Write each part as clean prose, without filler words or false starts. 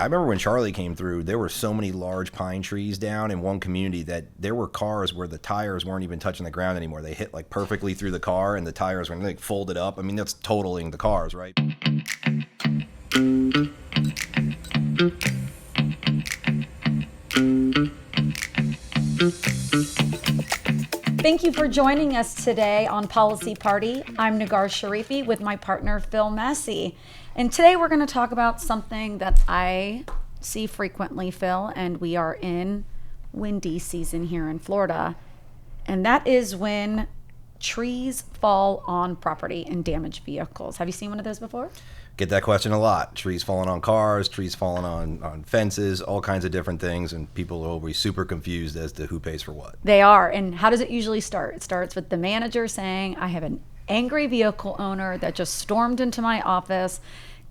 I remember when Charlie came through, there were so many large pine trees down in one community that there were cars where the tires weren't even touching the ground anymore. They hit like perfectly through the car and the tires were like folded up. I mean, that's totaling the cars, right? Thank you for joining us today on Policy Party. I'm Negar Sharifi with my partner Phil Masi. And today we're going to talk about something that I see frequently, Phil, and we are in windy season here in Florida. And that is when trees fall on property and damage vehicles. Have you seen one of those before? Get that question a lot. Trees falling on cars, trees falling on fences, all kinds of different things, and people are always super confused as to who pays for what. They are. And how does it usually start? It starts with the manager saying, I have an angry vehicle owner that just stormed into my office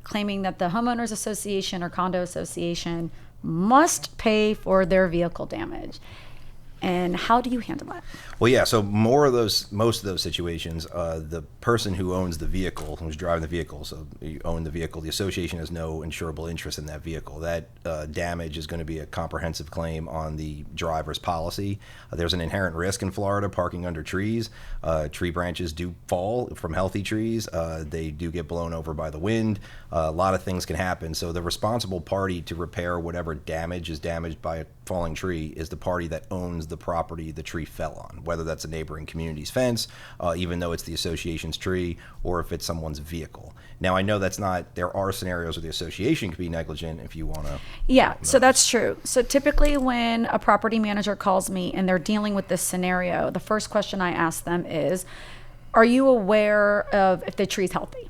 claiming that the Homeowners Association or condo association must pay for their vehicle damage. And how do you handle that? Well, yeah, so most of those situations, the person who owns the vehicle, who's driving the vehicle, so you own the vehicle, the association has no insurable interest in that vehicle. That damage is going to be a comprehensive claim on the driver's policy. There's an inherent risk in Florida parking under trees. Tree branches do fall from healthy trees. They do get blown over by the wind. A lot of things can happen. So the responsible party to repair whatever damage is damaged by a falling tree is the party that owns the property the tree fell on, whether that's a neighboring community's fence, even though it's the association's tree, or if it's someone's vehicle. Now, I know there are scenarios where the association could be negligent if you want to. Yeah, so that's true. So typically when a property manager calls me and they're dealing with this scenario, the first question I ask them is, are you aware of if the tree's healthy?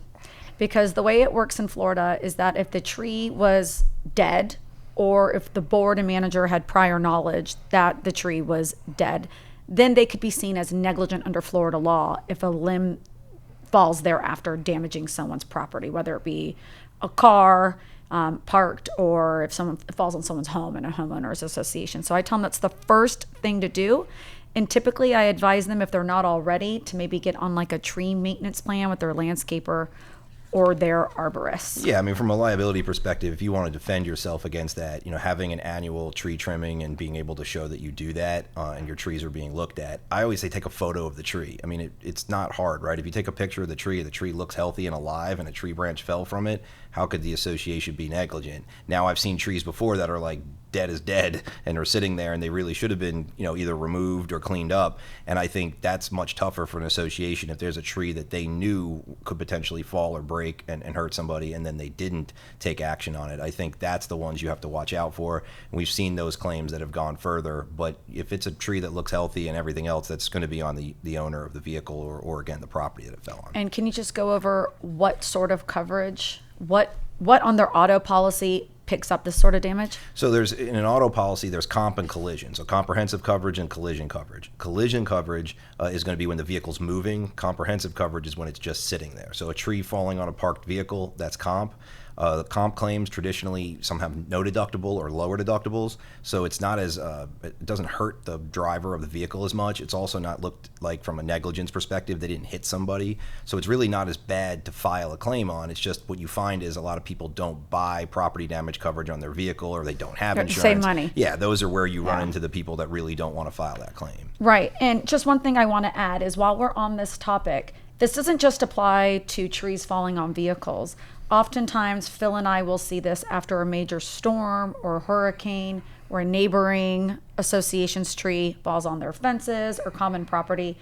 Because the way it works in Florida is that if the tree was dead, or if the board and manager had prior knowledge that the tree was dead, then they could be seen as negligent under Florida law if a limb falls thereafter damaging someone's property, whether it be a car parked or if someone falls on someone's home in a homeowners association. So I tell them that's the first thing to do. And typically I advise them, if they're not already, to maybe get on like a tree maintenance plan with their landscaper or their arborist. Yeah, I mean, from a liability perspective, if you want to defend yourself against that, having an annual tree trimming and being able to show that you do that and your trees are being looked at, I always say take a photo of the tree. I mean, it's not hard, right? If you take a picture of the tree looks healthy and alive and a tree branch fell from it, how could the association be negligent? Now, I've seen trees before that are like dead as dead and are sitting there and they really should have been, either removed or cleaned up. And I think that's much tougher for an association if there's a tree that they knew could potentially fall or break and hurt somebody and then they didn't take action on it. I think that's the ones you have to watch out for. And we've seen those claims that have gone further, but if it's a tree that looks healthy and everything else, that's going to be on the owner of the vehicle or again, the property that it fell on. And can you just go over what sort of coverage, what on their auto policy picks up this sort of damage? So in an auto policy, there's comp and collision. So comprehensive coverage and collision coverage. Collision coverage is going to be when the vehicle's moving. Comprehensive coverage is when it's just sitting there. So a tree falling on a parked vehicle, that's comp. The comp claims traditionally some have no deductible or lower deductibles, so it's not as it doesn't hurt the driver of the vehicle as much. It's also not looked like from a negligence perspective they didn't hit somebody, so it's really not as bad to file a claim on. It's just what you find is a lot of people don't buy property damage coverage on their vehicle or they don't have insurance. Save money. Yeah, those are where you run into the people that really don't want to file that claim. Right, and just one thing I want to add is while we're on this topic, this doesn't just apply to trees falling on vehicles. Oftentimes, Phil and I will see this after a major storm or hurricane where a neighboring association's tree falls on their fences or common property.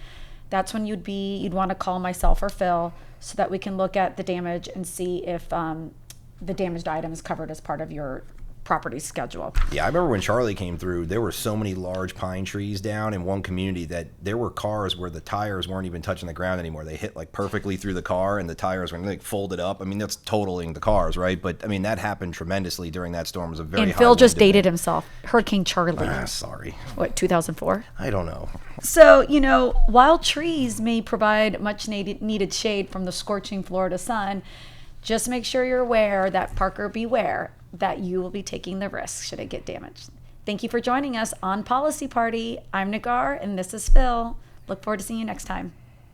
That's when you'd want to call myself or Phil so that we can look at the damage and see if the damaged item is covered as part of your property schedule. Yeah, I remember when Charlie came through, there were so many large pine trees down in one community that there were cars where the tires weren't even touching the ground anymore. They hit like perfectly through the car and the tires were like folded up. I mean, that's totaling the cars, right? But I mean, that happened tremendously during that storm. It was a very And high Phil just wind dated himself. Hurricane Charlie. Sorry. What, 2004? I don't know. So, while trees may provide much needed shade from the scorching Florida sun, just make sure you're aware that Parker beware that you will be taking the risk should it get damaged. Thank you for joining us on Policy Party. I'm Negar and this is Phil. Look forward to seeing you next time.